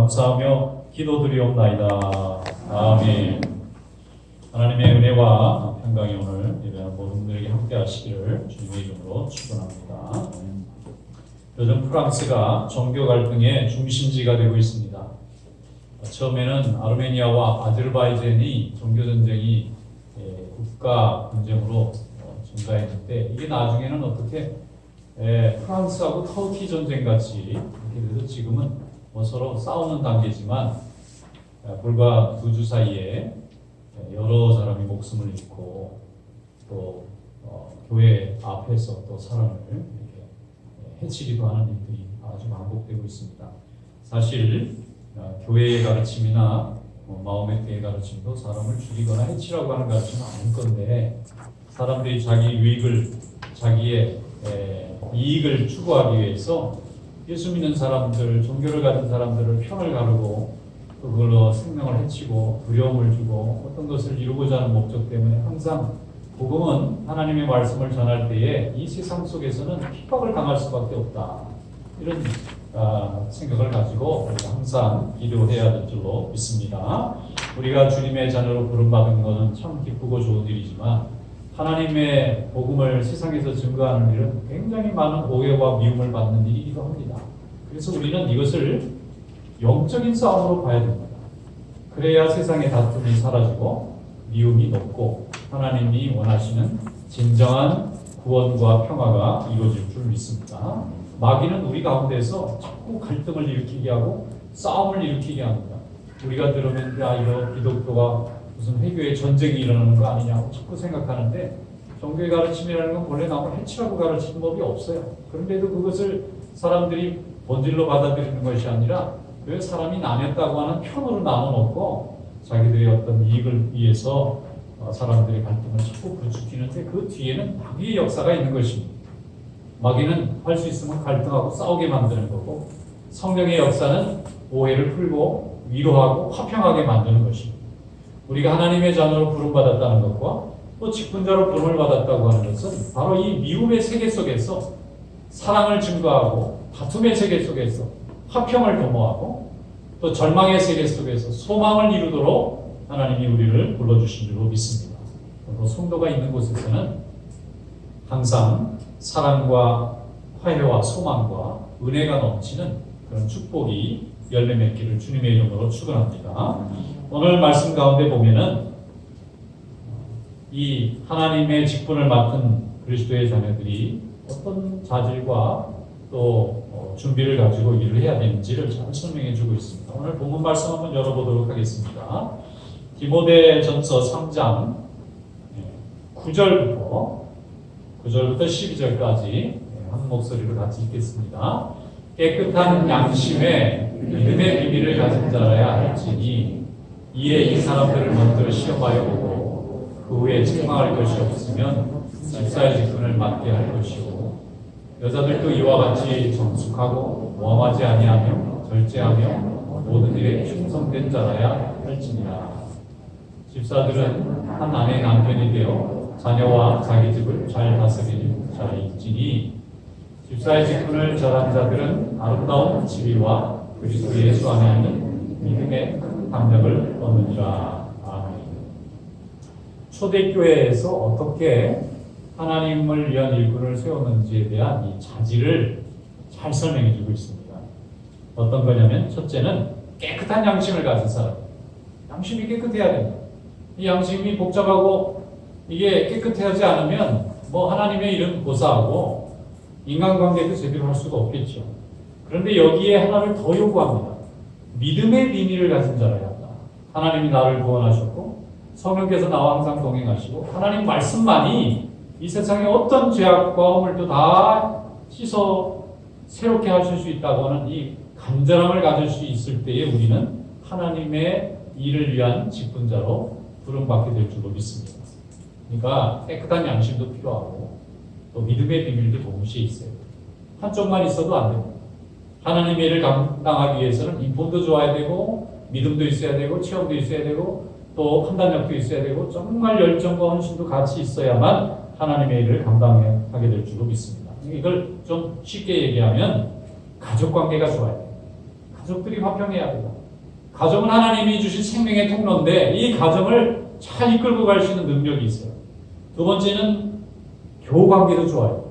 감사하며 기도드리옵나이다. 아멘. 하나님의 은혜와 평강이 오늘 예배하는 모든 분들에게 함께 하시기를 주님의 이름으로 축원합니다. 요즘 프랑스가 종교 갈등의 중심지가 되고 있습니다. 처음에는 아르메니아와 아제르바이잔이 종교 전쟁이 국가 분쟁으로 증가했는데 이게 나중에는 어떻게 프랑스하고 터키 전쟁 같이 이렇게 돼서 지금은 서로 싸우는 단계지만 불과 2주 사이에 여러 사람이 목숨을 잃고 또 교회 앞에서 또 사람을 이렇게 해치기도 하는 일들이 아주 반복되고 있습니다. 사실 교회의 가르침이나 마음의 교회의 가르침도 사람을 죽이거나 해치라고 하는 가르침은 아닐 건데 사람들이 자기 유익을 자기의 이익을 추구하기 위해서 예수 믿는 사람들, 종교를 가진 사람들을 편을 가르고 그걸로 생명을 해치고 두려움을 주고 어떤 것을 이루고자 하는 목적 때문에 항상 복음은 하나님의 말씀을 전할 때에 이 세상 속에서는 핍박을 당할 수밖에 없다. 이런 생각을 가지고 우리가 항상 기도해야 될 줄로 믿습니다. 우리가 주님의 자녀로 부름받은 것은 참 기쁘고 좋은 일이지만 하나님의 복음을 세상에서 증거하는 일은 굉장히 많은 오해와 미움을 받는 일이기도 합니다. 그래서 우리는 이것을 영적인 싸움으로 봐야 됩니다. 그래야 세상의 다툼이 사라지고 미움이 높고 하나님이 원하시는 진정한 구원과 평화가 이루어질 줄 믿습니다. 마귀는 우리 가운데서 자꾸 갈등을 일으키게 하고 싸움을 일으키게 합니다. 우리가 들으면 이거 기독교가 무슨 회교의 전쟁이 일어나는 거 아니냐고 자꾸 생각하는데 종교의 가르침이라는 건 원래 남을 해치라고 가르치는 법이 없어요. 그런데도 그것을 사람들이 본질로 받아들이는 것이 아니라 왜 사람이 나뉘었다고 하는 편으로 나눠놓고 자기들의 어떤 이익을 위해서 사람들의 갈등을 자꾸 부추기는데 그 뒤에는 마귀의 역사가 있는 것입니다. 마귀는 할 수 있으면 갈등하고 싸우게 만드는 거고 성령의 역사는 오해를 풀고 위로하고 화평하게 만드는 것입니다. 우리가 하나님의 자녀로 부름받았다는 것과 또 직분자로 부름을 받았다고 하는 것은 바로 이 미움의 세계 속에서 사랑을 증거하고 다툼의 세계 속에서 화평을 도모하고 또 절망의 세계 속에서 소망을 이루도록 하나님이 우리를 불러주신 줄로 믿습니다. 또 성도가 있는 곳에서는 항상 사랑과 화해와 소망과 은혜가 넘치는 그런 축복이 열매 맺기를 주님의 이름으로 축원합니다. 오늘 말씀 가운데 보면은 이 하나님의 직분을 맡은 그리스도의 자녀들이 어떤 자질과 또 준비를 가지고 일을 해야 되는지를 잘 설명해 주고 있습니다. 오늘 본문 말씀 한번 열어보도록 하겠습니다. 디모데전서 3장 9절부터 12절까지 한 목소리로 같이 읽겠습니다. 깨끗한 양심에 믿음의 비밀을 가진 자라야 할지니 이에 이 사람들을 먼저 시험하여 보고 그 후에 책망할 것이 없으면 집사의 직분을 맡게 할 것이고 여자들도 이와 같이 정숙하고 모함하지 아니하며 절제하며 모든 일에 충성된 자라야 할지니라. 집사들은 한 아내 남편이 되어 자녀와 자기 집을 잘 다스리는 자일지니 집사의 직분을 잘한 자들은 아름다운 지위와 그리스도 예수 안에 있는 믿음의 큰 담력을 얻느니라. 아멘. 초대교회에서 어떻게 하나님을 위한 일꾼을 세웠는지에 대한 이 자질을 잘 설명해 주고 있습니다. 어떤 거냐면 첫째는 깨끗한 양심을 가진 사람. 양심이 깨끗해야 됩니다. 이 양심이 복잡하고 이게 깨끗하지 않으면 하나님의 이름 고사하고 인간관계도 제대로 할 수가 없겠죠. 그런데 여기에 하나를 더 요구합니다. 믿음의 비밀을 가진 자라야 한다. 하나님이 나를 구원하셨고 성령께서 나와 항상 동행하시고 하나님 말씀만이 이 세상의 어떤 죄악과 허물도 다 씻어 새롭게 하실 수 있다고 하는 이 간절함을 가질 수 있을 때에 우리는 하나님의 일을 위한 직분자로 부름받게 될 줄로 믿습니다. 그러니까 깨끗한 양심도 필요하고 또 믿음의 비밀도 동시에 있어요. 한쪽만 있어도 안 됩니다. 하나님의 일을 감당하기 위해서는 인품도 좋아야 되고 믿음도 있어야 되고 체험도 있어야 되고 또 판단력도 있어야 되고 정말 열정과 헌신도 같이 있어야만 하나님의 일을 감당하게 될 줄로 믿습니다. 이걸 좀 쉽게 얘기하면 가족관계가 좋아야 돼요. 가족들이 화평해야 된다. 가정은 하나님이 주신 생명의 통로인데 이 가정을 잘 이끌고 갈 수 있는 능력이 있어요. 두 번째는 교우 관계도 좋아요.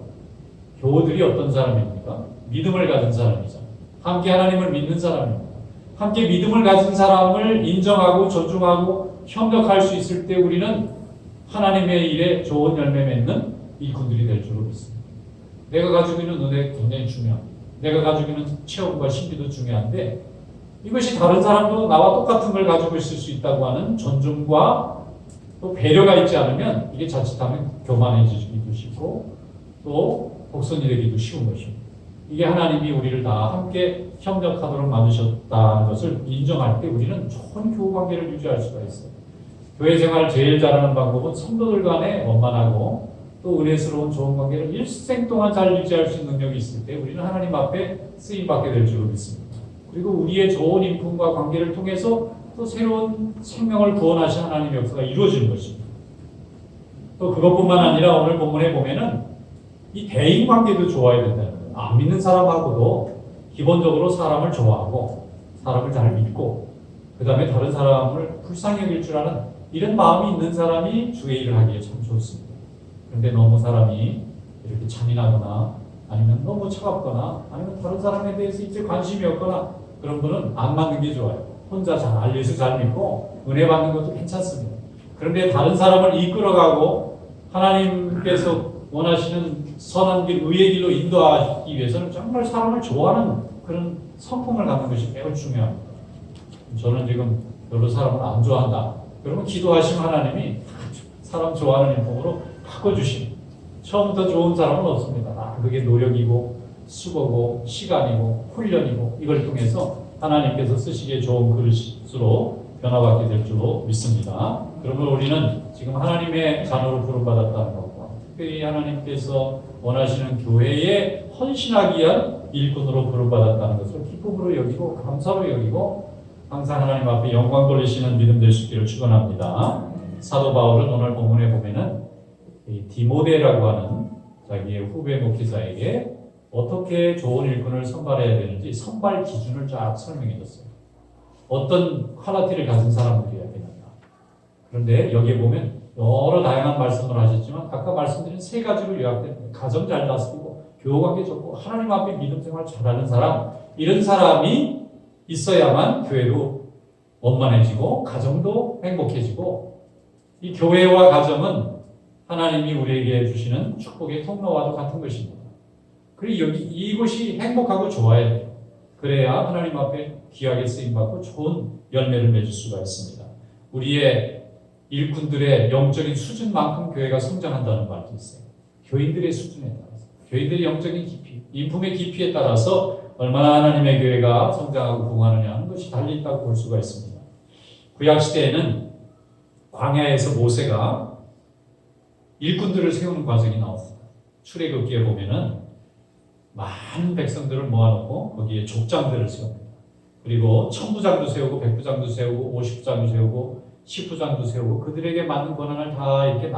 교우들이 어떤 사람입니까? 믿음을 가진 사람이죠. 함께 하나님을 믿는 사람입니다. 함께 믿음을 가진 사람을 인정하고 존중하고 협력할 수 있을 때 우리는 하나님의 일에 좋은 열매 맺는 일꾼들이 될 줄로 믿습니다. 내가 가지고 있는 은혜 굉장히 중요합니다. 내가 가지고 있는 체험과 신비도 중요한데 이것이 다른 사람도 나와 똑같은 걸 가지고 있을 수 있다고 하는 존중과 또 배려가 있지 않으면 이게 자칫하면 교만해지기도 쉽고 또 복선이 되기도 쉬운 것입니다. 이게 하나님이 우리를 다 함께 협력하도록 만드셨다는 것을 인정할 때 우리는 좋은 교우 관계를 유지할 수가 있어요. 교회 생활 제일 잘하는 방법은 성도들 간에 원만하고 또 은혜스러운 좋은 관계를 일생 동안 잘 유지할 수 있는 능력이 있을 때 우리는 하나님 앞에 쓰임받게 될 줄로 믿습니다. 그리고 우리의 좋은 인품과 관계를 통해서 또 새로운 생명을 구원하신 하나님의 역사가 이루어지는 것입니다. 또 그것뿐만 아니라 오늘 본문에 보면은 이 대인 관계도 좋아야 된다는 거예요. 안 믿는 사람하고도 기본적으로 사람을 좋아하고 사람을 잘 믿고 그 다음에 다른 사람을 불쌍히 여길 줄 아는 이런 마음이 있는 사람이 주의 일을 하기에 참 좋습니다. 그런데 너무 사람이 이렇게 잔인하거나 아니면 너무 차갑거나 아니면 다른 사람에 대해서 이제 관심이 없거나 그런 분은 안 맞는 게 좋아요. 혼자 잘 예수 잘 믿고 은혜 받는 것도 괜찮습니다. 그런데 다른 사람을 이끌어가고 하나님께서 원하시는 선한 길, 의의 길로 인도하기 위해서는 정말 사람을 좋아하는 그런 성품을 갖는 것이 매우 중요합니다. 저는 지금 별로 사람을 안 좋아한다. 그러면 기도하시면 하나님이 사람 좋아하는 인품으로 바꿔주십니다. 처음부터 좋은 사람은 없습니다. 그게 노력이고 수고고 시간이고 훈련이고 이걸 통해서 하나님께서 쓰시기에 좋은 그릇으로 변화받게 될 줄로 믿습니다. 그러면 우리는 지금 하나님의 자녀로 부름받았다는 것과 특별히 하나님께서 원하시는 교회에 헌신하기 위한 일꾼으로 부름받았다는 것을 기쁨으로 여기고 감사로 여기고 항상 하나님 앞에 영광 돌리시는 믿음 될 수 있기를 축원합니다. 사도 바울은 오늘 본문에 보면은 디모데라고 하는 자기의 후배 목회자에게 어떻게 좋은 일꾼을 선발해야 되는지 선발 기준을 쫙 설명해 줬어요. 어떤 퀄리티를 가진 사람들이어야 되는가. 그런데 여기에 보면 여러 다양한 말씀을 하셨지만 아까 말씀드린 세 가지로 요약됩니다. 가정 잘 다스리고 교우관계 좋고 하나님 앞에 믿음 생활 잘하는 사람, 이런 사람이 있어야만 교회도 원만해지고 가정도 행복해지고 이 교회와 가정은 하나님이 우리에게 주시는 축복의 통로와도 같은 것입니다. 그리고 이곳이 행복하고 좋아야 돼요. 그래야 하나님 앞에 귀하게 쓰임받고 좋은 열매를 맺을 수가 있습니다. 우리의 일꾼들의 영적인 수준만큼 교회가 성장한다는 말도 있어요. 교인들의 수준에 따라서, 교인들의 영적인 깊이, 인품의 깊이에 따라서 얼마나 하나님의 교회가 성장하고 부흥하느냐 하는 것이 달려있다고 볼 수가 있습니다. 구약시대에는 광야에서 모세가 일꾼들을 세우는 과정이 나왔습니다. 출애굽기에 보면은 많은 백성들을 모아놓고 거기에 족장들을 세웁니다. 그리고 천부장도 세우고 백부장도 세우고 50부장도 세우고 10부장도 세우고 그들에게 맞는 권한을 다 이렇게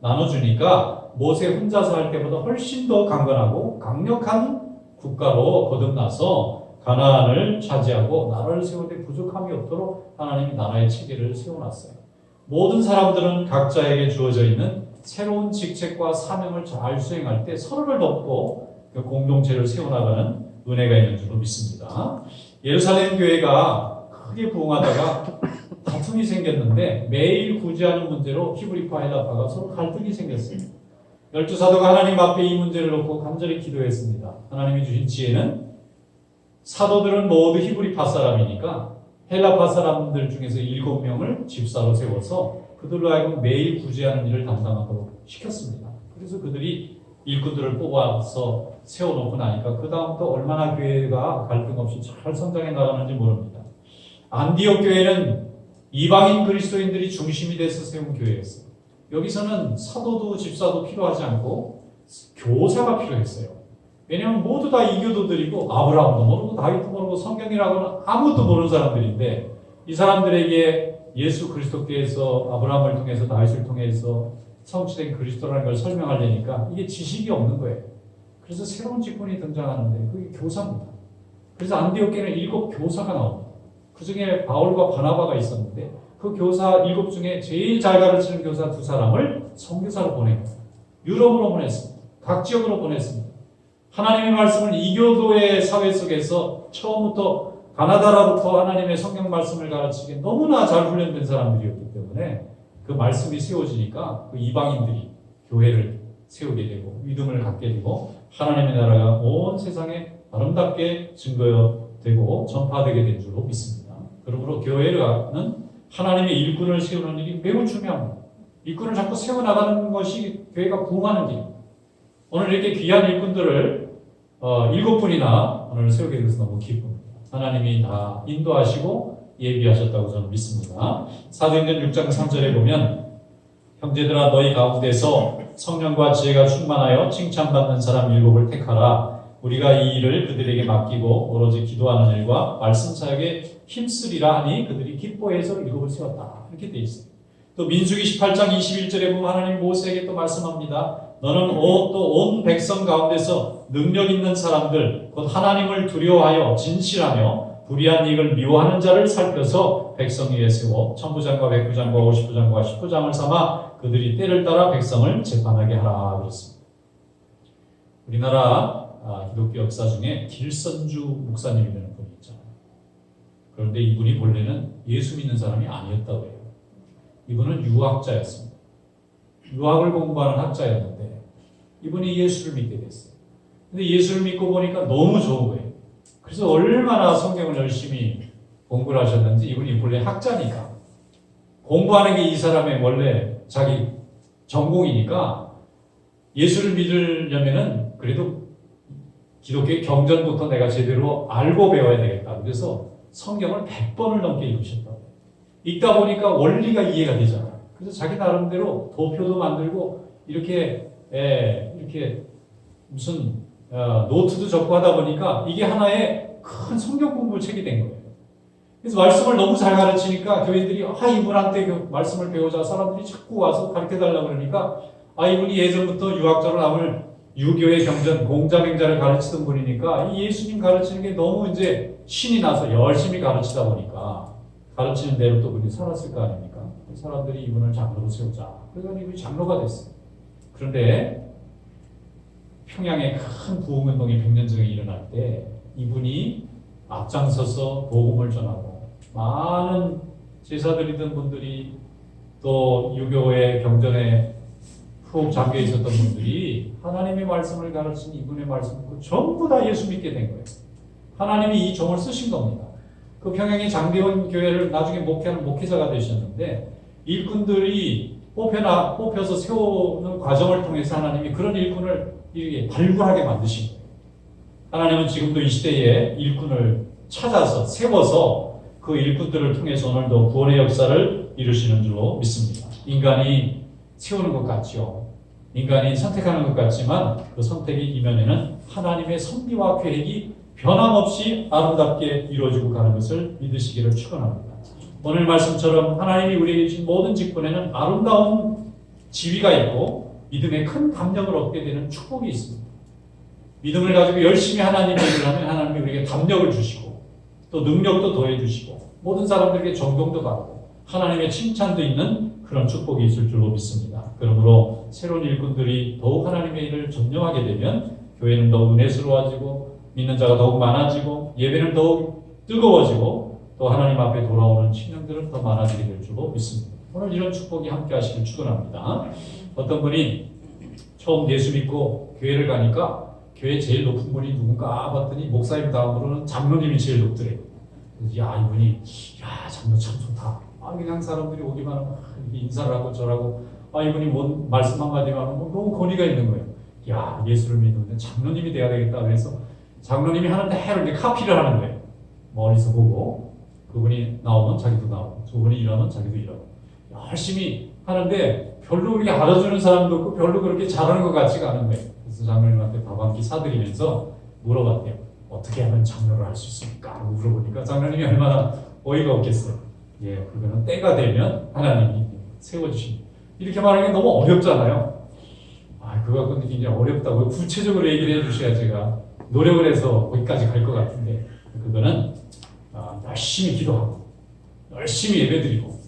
나눠주니까 모세 혼자서 할 때보다 훨씬 더 강건하고 강력한 국가로 거듭나서 가나안을 차지하고 나라를 세울 때 부족함이 없도록 하나님이 나라의 체계를 세워놨어요. 모든 사람들은 각자에게 주어져 있는 새로운 직책과 사명을 잘 수행할 때 서로를 돕고 그 공동체를 세워나가는 은혜가 있는 줄로 믿습니다. 예루살렘 교회가 크게 부흥하다가 다툼이 생겼는데 매일 구제하는 문제로 히브리파 헬라파가 서로 갈등이 생겼어요. 12사도가 하나님 앞에 이 문제를 놓고 간절히 기도했습니다. 하나님이 주신 지혜는 사도들은 모두 히브리파 사람이니까 헬라파 사람들 중에서 7명을 집사로 세워서 그들로 하여금 매일 구제하는 일을 담당하도록 시켰습니다. 그래서 그들이 일꾼들을 뽑아서 세워놓고 나니까 그 다음부터 얼마나 교회가 갈등 없이 잘 성장해 나가는지 모릅니다. 안디옥 교회는 이방인 그리스도인들이 중심이 돼서 세운 교회였어요. 여기서는 사도도 집사도 필요하지 않고 교사가 필요했어요. 왜냐하면 모두 다 이교도들이고 아브라함도 모르고 다윗도 모르고 성경이라고는 아무것도 모르는 사람들인데 이 사람들에게 예수 그리스도께서 아브라함을 통해서 다윗을 통해서 성취된 그리스도라는 걸 설명하려니까 이게 지식이 없는 거예요. 그래서 새로운 직분이 등장하는데 그게 교사입니다. 그래서 안디옥에는 7 교사가 나옵니다. 그 중에 바울과 바나바가 있었는데 그 교사 7 중에 제일 잘 가르치는 교사 2사람을 선교사로 보냅니다. 유럽으로 보냈습니다. 각 지역으로 보냈습니다. 하나님의 말씀을 이교도의 사회 속에서 처음부터 가나다라부터 하나님의 성경 말씀을 가르치기에 너무나 잘 훈련된 사람들이었기 때문에 그 말씀이 세워지니까 그 이방인들이 교회를 세우게 되고 믿음을 갖게 되고 하나님의 나라가 온 세상에 아름답게 증거되고 전파되게 된 줄로 믿습니다. 그러므로 교회는 하나님의 일꾼을 세우는 일이 매우 중요합니다. 일꾼을 자꾸 세워나가는 것이 교회가 부흥하는 길. 오늘 이렇게 귀한 일꾼들을 7분이나 오늘 세우게 돼서 너무 기쁩니다. 하나님이 다 인도하시고 예비하셨다고 저는 믿습니다. 사도행전 6장 3절에 보면 형제들아 너희 가운데서 성령과 지혜가 충만하여 칭찬받는 사람 7을 택하라. 우리가 이 일을 그들에게 맡기고 오로지 기도하는 일과 말씀 사역에 힘쓰리라 하니 그들이 기뻐해서 7을 세웠다. 이렇게 되어 있습니다. 또 민수기 18장 21절에 보면 하나님 모세에게 또 말씀합니다. 너는 또 온 백성 가운데서 능력 있는 사람들 곧 하나님을 두려워하여 진실하며 불의한 이익을 미워하는 자를 살펴서 백성 위에 세워 천부장과 백부장과 50부장과 10부장을 삼아 그들이 때를 따라 백성을 재판하게 하라 그랬습니다. 우리나라 기독교 역사 중에 길선주 목사님이라는 분이 있잖아요. 그런데 이분이 본래는 예수 믿는 사람이 아니었다고 해요. 이분은 유학자였습니다. 유학을 공부하는 학자였는데 이분이 예수를 믿게 됐어요. 근데 예수를 믿고 보니까 너무 좋은 거예요. 그래서 얼마나 성경을 열심히 공부를 하셨는지 이분이 본래 학자니까 공부하는 게 이 사람의 원래 자기 전공이니까 예수를 믿으려면은 그래도 기독교의 경전부터 내가 제대로 알고 배워야 되겠다. 그래서 성경을 100번을 넘게 읽으셨다고. 읽다 보니까 원리가 이해가 되잖아요. 그래서 자기 나름대로 도표도 만들고 이렇게 무슨 노트도 적고 하다 보니까 이게 하나의 큰 성경 공부 책이 된 거예요. 그래서 말씀을 너무 잘 가르치니까 교인들이 이분한테 말씀을 배우자 사람들이 자꾸 와서 가르쳐달라고 그러니까 이분이 예전부터 유학자로 남을 유교의 경전 공자맹자를 가르치던 분이니까 이 예수님 가르치는 게 너무 이제 신이 나서 열심히 가르치다 보니까 가르치는 대로 또 그들이 살았을 거 아닙니까? 사람들이 이분을 장로로 세우자. 그래서 이분이 장로가 됐어요. 그런데 평양에 큰 부흥운동이 100년 전에 일어날 때 이분이 앞장서서 복음을 전하고 많은 제사드리던 분들이 또 유교의 경전에 푹 잠겨 있었던 분들이 하나님의 말씀을 가르친 이분의 말씀을 전부 다 예수 믿게 된 거예요. 하나님이 이 종을 쓰신 겁니다. 그 평양의 장대원 교회를 나중에 목회하는 목회자가 되셨는데 일꾼들이 뽑혀서 세우는 과정을 통해서 하나님이 그런 일꾼을 이렇게 발굴하게 만드신 거예요. 하나님은 지금도 이 시대에 일꾼을 찾아서 세워서 그 일꾼들을 통해서 오늘도 구원의 역사를 이루시는 줄로 믿습니다. 인간이 세우는 것 같죠. 인간이 선택하는 것 같지만 그 선택의 이면에는 하나님의 섭리와 계획이 변함없이 아름답게 이루어지고 가는 것을 믿으시기를 축원합니다. 오늘 말씀처럼 하나님이 우리에게 주신 모든 직분에는 아름다운 지위가 있고 믿음의 큰 담력을 얻게 되는 축복이 있습니다. 믿음을 가지고 열심히 하나님의 일을 하면 하나님이 우리에게 담력을 주시고 또 능력도 더해 주시고 모든 사람들에게 존경도 받고 하나님의 칭찬도 있는 그런 축복이 있을 줄로 믿습니다. 그러므로 새로운 일꾼들이 더욱 하나님의 일을 점령하게 되면 교회는 더욱 은혜스러워지고 믿는 자가 더욱 많아지고 예배는 더욱 뜨거워지고 또 하나님 앞에 돌아오는 친형들은 더 많아지게 될 줄로 믿습니다. 오늘 이런 축복이 함께 하시길 축원합니다. 어떤 분이 처음 예수 믿고 교회를 가니까 교회 제일 높은 분이 누군가 봤더니 목사님 다음으로는 장로님이 제일 높더래요. 이분이 장로 참 좋다. 그냥 사람들이 오기만 하면 인사를 하고 저라고 이분이 뭔 말씀 한마디만 하면 너무 권위가 있는 거예요. 예수를 믿는데 장로님이 돼야 되겠다. 그래서 장로님이 하는데 이렇게 카피를 하는 거예요. 멀리서 보고 그분이 나오면 자기도 나오고 저분이 일하면 자기도 일하고 열심히 하는데 별로 그렇게 알아주는 사람도 없고 별로 그렇게 잘하는 것 같지가 않은 거예요. 그래서 장로님한테 밥 한 끼 사드리면서 물어봤대요. 어떻게 하면 장로를 할 수 있습니까? 하고 물어보니까 장로님이 얼마나 어이가 없겠어요. 그거는 때가 되면 하나님이 세워주십니다. 이렇게 말하는 게 너무 어렵잖아요. 그거 갖고 굉장히 어렵다고 구체적으로 얘기를 해주셔야 제가 노력을 해서 거기까지 갈 것 같은데 그거는 열심히 기도하고 열심히 예배드리고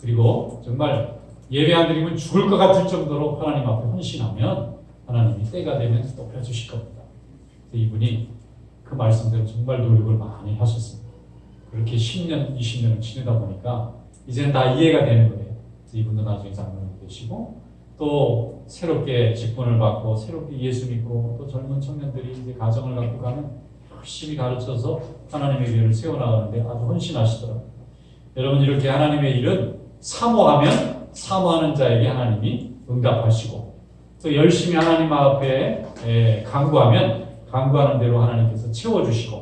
그리고 정말 예배 안 드리면 죽을 것 같을 정도로 하나님 앞에 헌신하면 하나님이 때가 되면 높여주실 겁니다. 이분이 그 말씀대로 정말 노력을 많이 하셨습니다. 그렇게 10년, 20년을 지내다 보니까 이제는 다 이해가 되는 거예요. 이분도 나중에 장로님 되시고 또 새롭게 직분을 받고 새롭게 예수 믿고 또 젊은 청년들이 이제 가정을 갖고 가면 열심히 가르쳐서 하나님의 교회를 세워나가는데 아주 헌신하시더라고요. 여러분 이렇게 하나님의 일은 사모하면 사모하는 자에게 하나님이 응답하시고 또 열심히 하나님 앞에 간구하면 간구하는 대로 하나님께서 채워주시고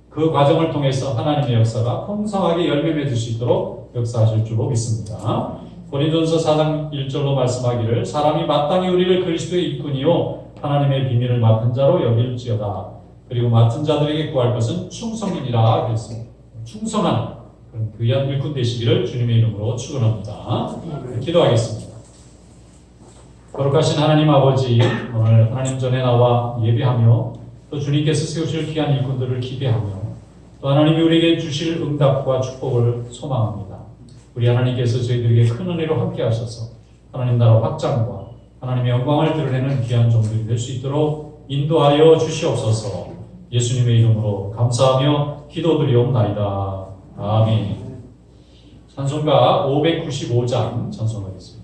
그 과정을 통해서 하나님의 역사가 풍성하게 열매 맺을 수 있도록 역사하실 줄로 믿습니다. 고린도전서 4장 1절로 말씀하기를 사람이 마땅히 우리를 그리스도의 일꾼이요 하나님의 비밀을 맡은 자로 여길지어다. 그리고 맡은 자들에게 구할 것은 충성이니라 그랬습니다. 충성한 그런 귀한 일꾼 되시기를 주님의 이름으로 축원합니다. 기도하겠습니다. 거룩하신 하나님 아버지, 오늘 하나님 전에 나와 예배하며 또 주님께서 세우실 귀한 일꾼들을 기대하며 또 하나님이 우리에게 주실 응답과 축복을 소망합니다. 우리 하나님께서 저희들에게 큰 은혜로 함께 하셔서 하나님 나라 확장과 하나님의 영광을 드러내는 귀한 종들이 될 수 있도록 인도하여 주시옵소서. 예수님의 이름으로 감사하며 기도드리옵나이다. 아멘. 찬송가 595장 찬송하겠습니다.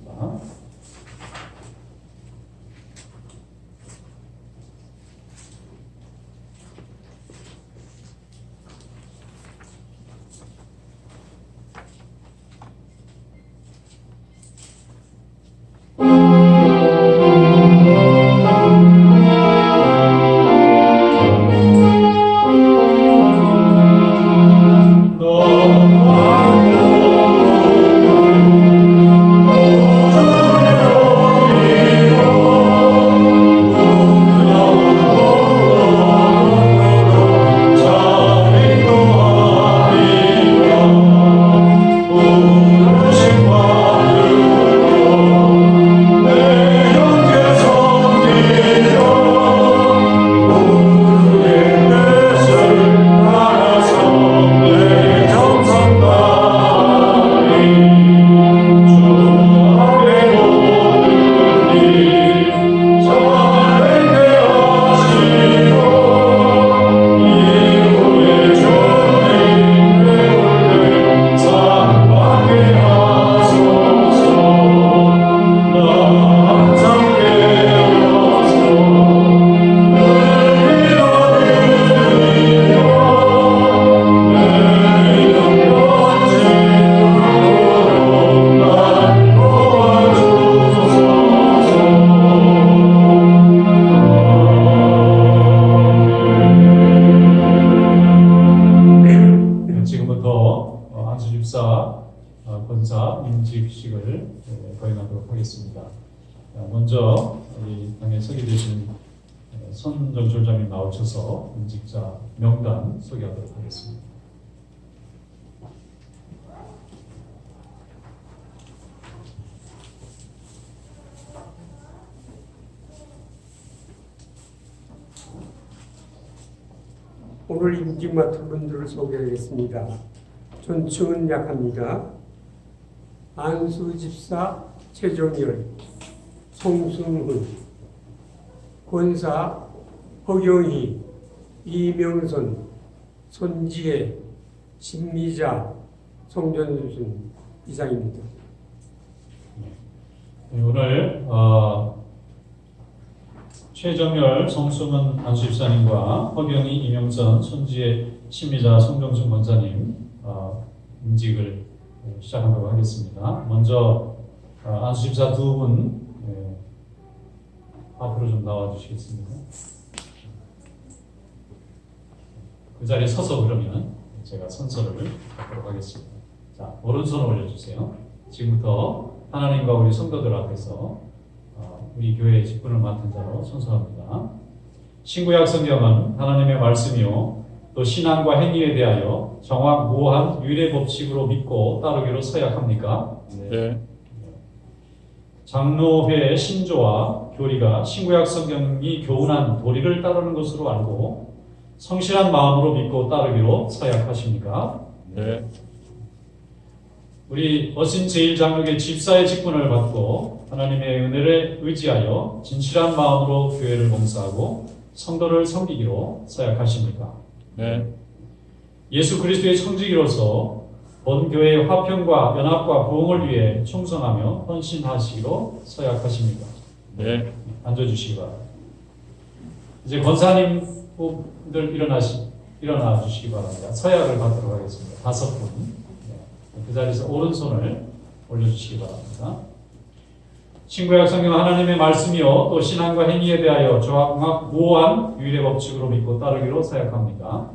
권사 임직식을 거행하도록 하겠습니다. 먼저 우리 당에 서게 되신 선정철장님 나오셔서 임직자 명단 소개하도록 하겠습니다. 오늘 임직 맡은 분들을 소개하겠습니다. 존칭은 약합니다. 안수 집사 최종열, 송승훈, 권사 허경희, 이명선, 손지혜, 신미자, 송전순 이상입니다. 네, 오늘 최정열, 송승훈 안수집사님과 허경희, 이명선, 손지혜, 신미자, 송정순 권사님 임직을 시작하도록 하겠습니다. 먼저 안수집사 두 분 앞으로 좀 나와 주시겠습니까? 그 자리에 서서 그러면 제가 선서를 하도록 하겠습니다. 자, 오른손을 올려주세요. 지금부터 하나님과 우리 성도들 앞에서 우리 교회의 직분을 맡은 자로 선서합니다. 신구약 성경은 하나님의 말씀이요 또 신앙과 행위에 대하여 정확무한 율의 법칙으로 믿고 따르기로 서약합니까? 네. 장로회의 신조와 교리가 신구약 성경이 교훈한 도리를 따르는 것으로 알고 성실한 마음으로 믿고 따르기로 서약하십니까? 네. 우리 어신 제1장로교 집사의 직분을 받고 하나님의 은혜를 의지하여 진실한 마음으로 교회를 봉사하고 성도를 섬기기로 서약하십니까? 네. 예수 그리스도의 청지기로서 본 교회의 화평과 연합과 부흥을 위해 충성하며 헌신하시기로 서약하십니까? 네. 앉아주시기 바랍니다. 이제 권사님 분들 일어나 주시기 바랍니다. 서약을 받도록 하겠습니다. 5분. 그 자리에서 오른손을 올려주시기 바랍니다. 신구약 성경 하나님의 말씀이요 또 신앙과 행위에 대하여 조합 무오한 유일의 법칙으로 믿고 따르기로 서약합니다.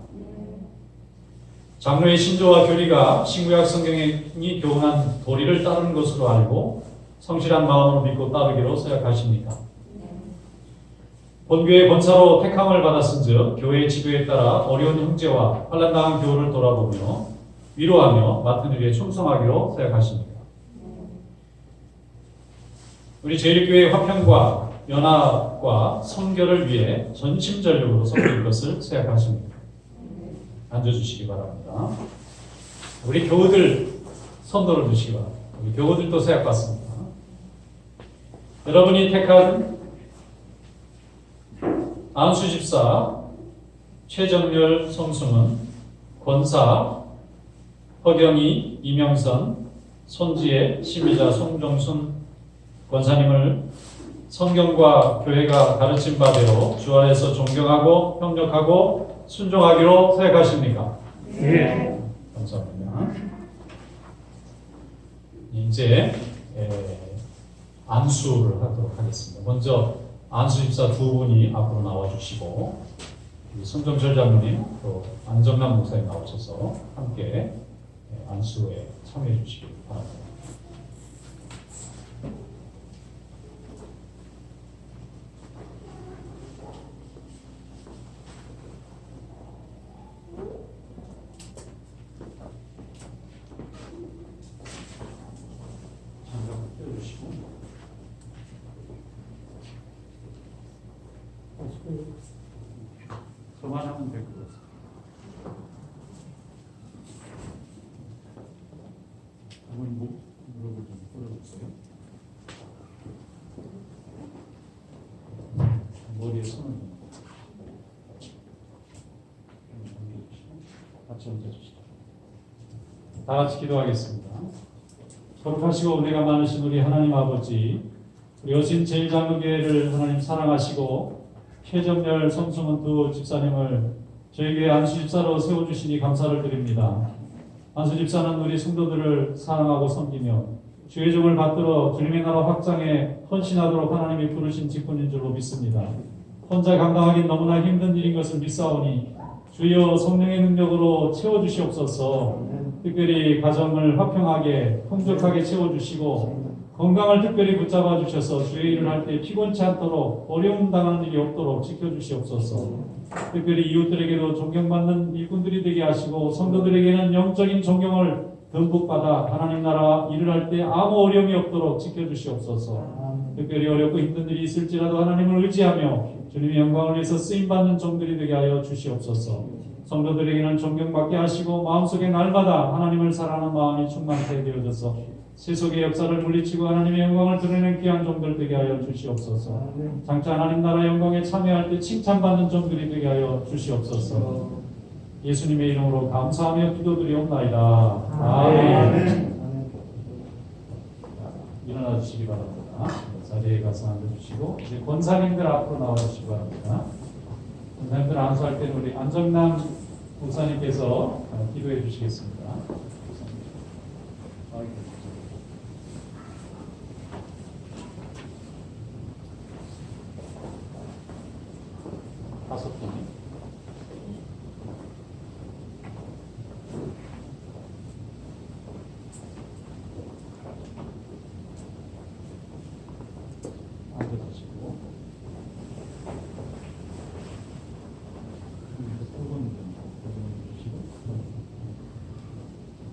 장로의 신조와 교리가 신구약 성경이 교훈한 도리를 따르는 것으로 알고 성실한 마음으로 믿고 따르기로 서약하십니까? 본교회 권사로 택함을 받았은즉 교회의 지도에 따라 어려운 형제와 환난당한 교우를 돌아보며 위로하며 맡은 일에 충성하기로 서약하십니까? 우리 제1교회의 화평과 연합과 성결을 위해 전심전력으로 섬길 것을 서약하십니까? 앉아주시기 바랍니다. 우리 교우들 손 들어주시기 바랍니다. 우리 교우들도 서약받습니다. 여러분이 택한 안수 집사, 최정렬 성수문, 권사, 허경희, 이명선, 손지혜, 심의자 송정순 권사님을 성경과 교회가 가르친 바대로 주 안에서 존경하고 협력하고 순종하기로 서약하십니까? 네. 감사합니다. 이제 안수를 하도록 하겠습니다. 먼저 안수 집사 2분이 앞으로 나와주시고 손정철 장로님 또 안정남 목사님 나오셔서 함께 안수에 참여해 주시기 바랍니다. 장갑 떼어주시고 그만하면 될 것 같습니다. 어머니 무릎을 좀 꿇어주세요. 머리에 손을 좀 같이 얹어주시죠. 다 같이 기도하겠습니다. 거룩하시고 은혜가 많으신 우리 하나님 아버지, 우리 여신 제1장로교회를 하나님 사랑하시고 최정렬 성수문 두 집사님을 저희 교회 안수 집사로 세워주시니 감사를 드립니다. 안수 집사는 우리 성도들을 사랑하고 섬기며 주의 종을 받들어 주님의 나라 확장에 헌신하도록 하나님이 부르신 직분인 줄로 믿습니다. 혼자 감당하기 너무나 힘든 일인 것을 믿사오니 주여 성령의 능력으로 채워주시옵소서. 특별히 가정을 화평하게 풍족하게 채워주시고 건강을 특별히 붙잡아 주셔서 주의 일을 할 때 피곤치 않도록 어려움 당하는 일이 없도록 지켜주시옵소서. 특별히 이웃들에게도 존경받는 일꾼들이 되게 하시고 성도들에게는 영적인 존경을 듬뿍 받아 하나님 나라 일을 할 때 아무 어려움이 없도록 지켜주시옵소서. 특별히 어렵고 힘든 일이 있을지라도 하나님을 의지하며 주님의 영광을 위해서 쓰임받는 종들이 되게 하여 주시옵소서. 성도들에게는 존경받게 하시고 마음속에 날마다 하나님을 사랑하는 마음이 충만하게 되어져서 세속의 역사를 물리치고 하나님의 영광을 드러내는 귀한 종들 되게 하여 주시옵소서. 장차 하나님 나라 영광에 참여할 때 칭찬받는 종들이 되게 하여 주시옵소서. 예수님의 이름으로 감사하며 기도드리옵나이다. 아멘. 일어나 주시기 바랍니다. 자리에 가서 앉아주시고 이제 권사님들 앞으로 나와주시기 바랍니다. 권사님들 안수할 때는 우리 안정남 목사님께서 기도해 주시겠습니다. 다섯 분이. 앉아주시고.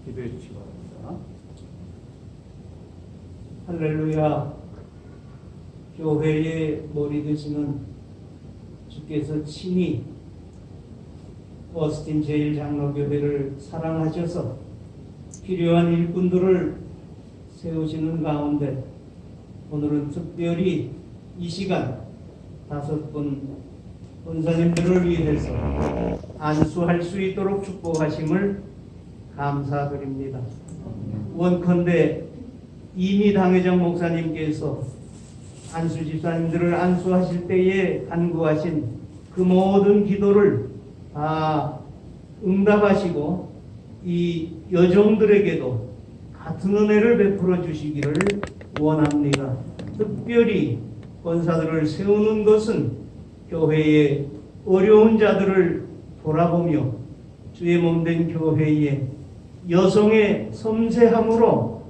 기도해 주시기 바랍니다. 할렐루야. 교회의 머리 되시는 주께서 친히 오스틴 제1장로교회를 사랑하셔서 필요한 일꾼들을 세우시는 가운데 오늘은 특별히 이 시간 5분 권사님들을 위해서 안수할 수 있도록 축복하심을 감사드립니다. 원컨대 이미 당회장 목사님께서 안수 집사님들을 안수하실 때에 간구하신 그 모든 기도를 다 응답하시고 이 여종들에게도 같은 은혜를 베풀어 주시기를 원합니다. 특별히 권사들을 세우는 것은 교회의 어려운 자들을 돌아보며 주의 몸된 교회의 여성의 섬세함으로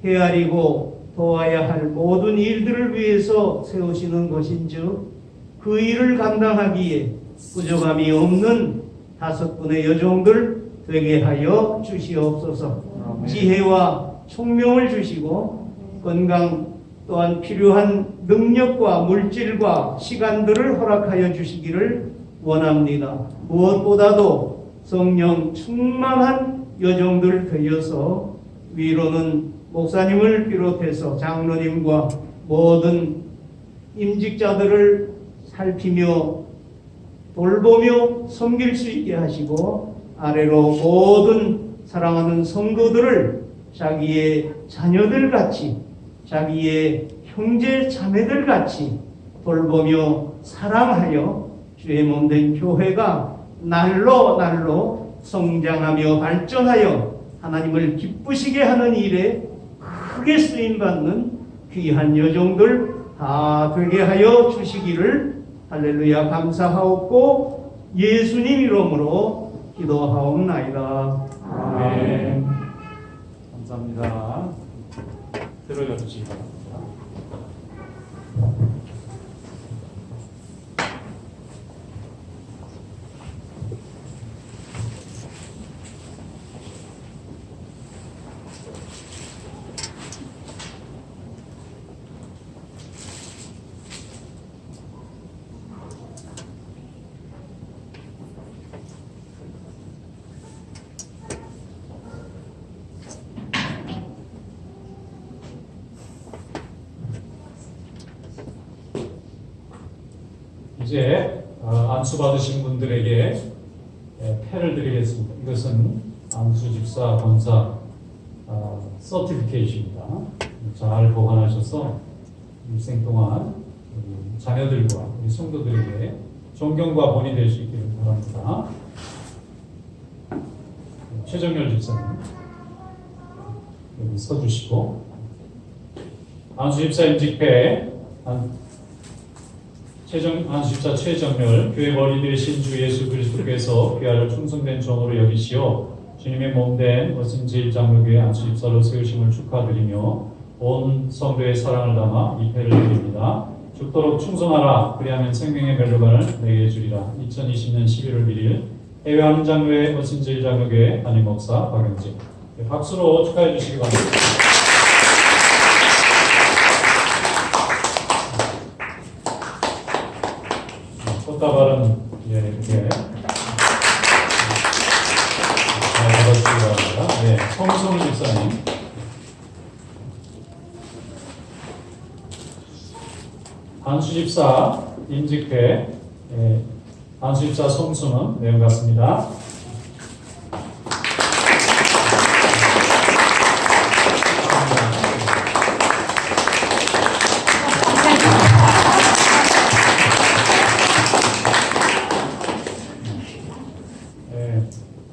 헤아리고 도와야 할 모든 일들을 위해서 세우시는 것인즉 그 일을 감당하기에 부족함이 없는 5분의 여종들 되게 하여 주시옵소서. 지혜와 총명을 주시고 건강 또한 필요한 능력과 물질과 시간들을 허락하여 주시기를 원합니다. 무엇보다도 성령 충만한 여종들 되어서 위로는 목사님을 비롯해서 장로님과 모든 임직자들을 살피며 돌보며 섬길 수 있게 하시고 아래로 모든 사랑하는 성도들을 자기의 자녀들 같이 자기의 형제 자매들 같이 돌보며 사랑하여 주의 몸된 교회가 날로 날로 성장하며 발전하여 하나님을 기쁘시게 하는 일에 크게 쓰임받는 귀한 여종들 다 되게 하여 주시기를 할렐루야 감사하옵고 예수님 이름으로 기도하옵나이다. 아멘. 감사합니다. 들어가 주시기 바랍니다. 이제 안수 받으신 분들에게 패를 드리겠습니다. 이것은 안수 집사 권사 서티피케이트입니다. 잘 보관하셔서 일생 동안 우리 자녀들과 우리 성도들에게 존경과 본이 될 수 있기를 바랍니다. 최정열 집사님 여기 서주시고 안수 집사 임직패 안수집사 최정렬 교회 머리 되신 주 예수 그리스도께서 귀하를 충성된 종으로 여기시어 주님의 몸된 오신 제1장로교회 안수집사로 세우심을 축하드리며 온 성도의 사랑을 담아 이 패를 드립니다. 죽도록 충성하라 그리하면 생명의 멸류관을 내게 주리라. 2020년 11월 1일 해외 한인장로회 오신 제1장로교회 담임 목사 박영진. 박수로 축하해 주시기 바랍니다. 꽃다발은 이렇게 잘 받아주시기 바랍니다. 네, 성성우 집사님. 안수 집사 임직회 안수 집사 성수는 내용 같습니다.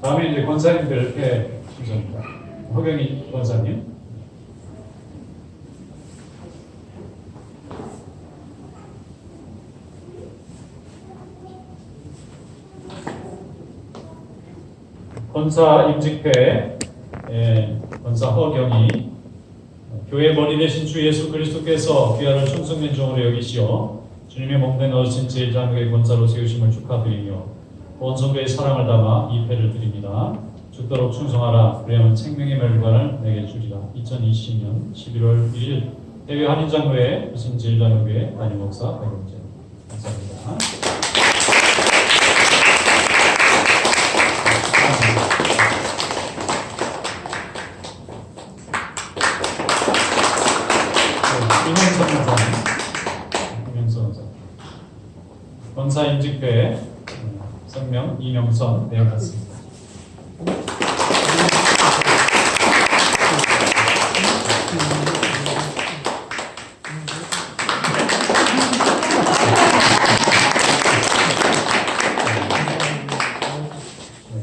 다음에 이제 권사님들 순서입니다. 허경희 권사님. 권사 임직회 권사 허경희. 교회 머리 되신 주 예수 그리스도께서 귀하를 충성된 종으로 여기시어 주님의 몸된 어신 제1장로의 권사로 세우심을 축하드리며 온 성도의 사랑을 담아 이 패를 드립니다. 죽도록 충성하라 그리하면 생명의 멸관을 내게 주리라. 2020년 11월 1일 해외 한인장로회 오신 제1장로교회 담임 목사 박영진. 감사합니다. 김영선 원사님. 김영선 원사님. 권사임직회 성명 이명선 내용 같습니다.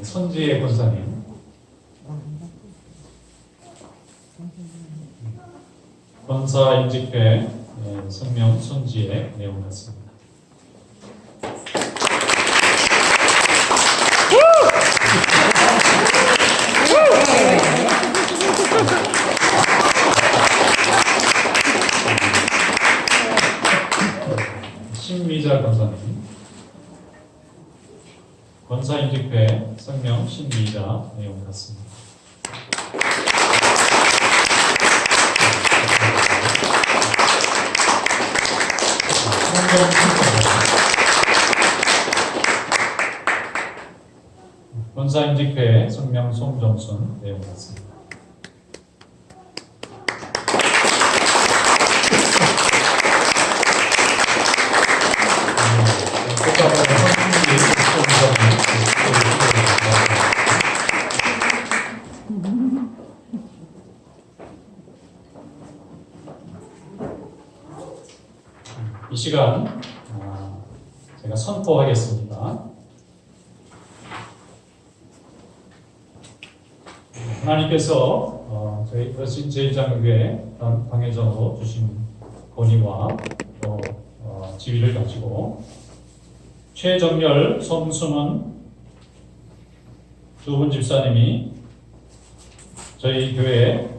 선지혜 권사님. 권사임직회 성명 손지혜 내용 같습니다. 신미자 권사님. 권사임직회 성명 신미자 내용 같습니다. 권사임직회 성명 송정순 내용 같습니다. 이 시간 제가 선포하겠습니다. 하나님께서 저희 어신 제1장교회 방해전으로 주신 권위와 또 지위를 가지고 최정렬, 손수문 두 분 집사님이 저희 교회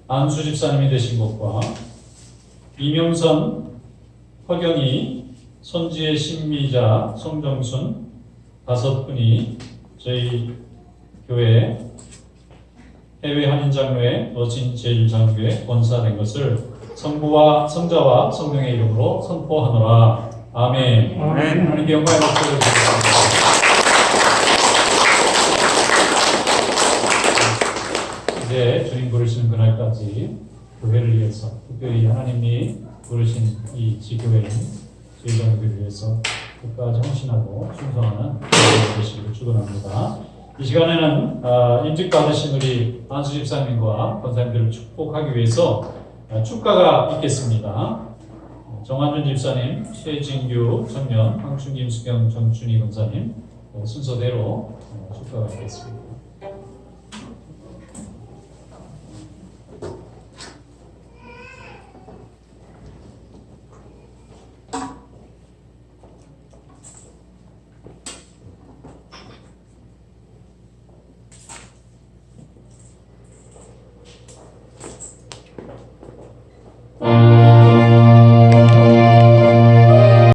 안수 집사님이 되신 것과 이명선, 허경이, 손지혜, 신미자, 송정순 5분이 저희 교회 해외 한인장로회 어진 제1장교회 권사된 것을 성부와 성자와 성령의 이름으로 선포하노라. 아멘. 하나님께 영광의 박수를 드리겠습니다. 이제 주님 부르시는 그날까지 교회를 위해서, 특별히 하나님이 부르신 이 지교회인 제1장교회를 위해서 끝까지 헌신하고 충성하는 교회 되시기를 축원합니다. 이 시간에는 임직 받으신 우리 안수 집사님과 권사님들을 축복하기 위해서 축가가 있겠습니다. 정한준 집사님, 최진규, 청년, 황춘김, 수경, 정춘희 권사님 순서대로 축가가 있겠습니다.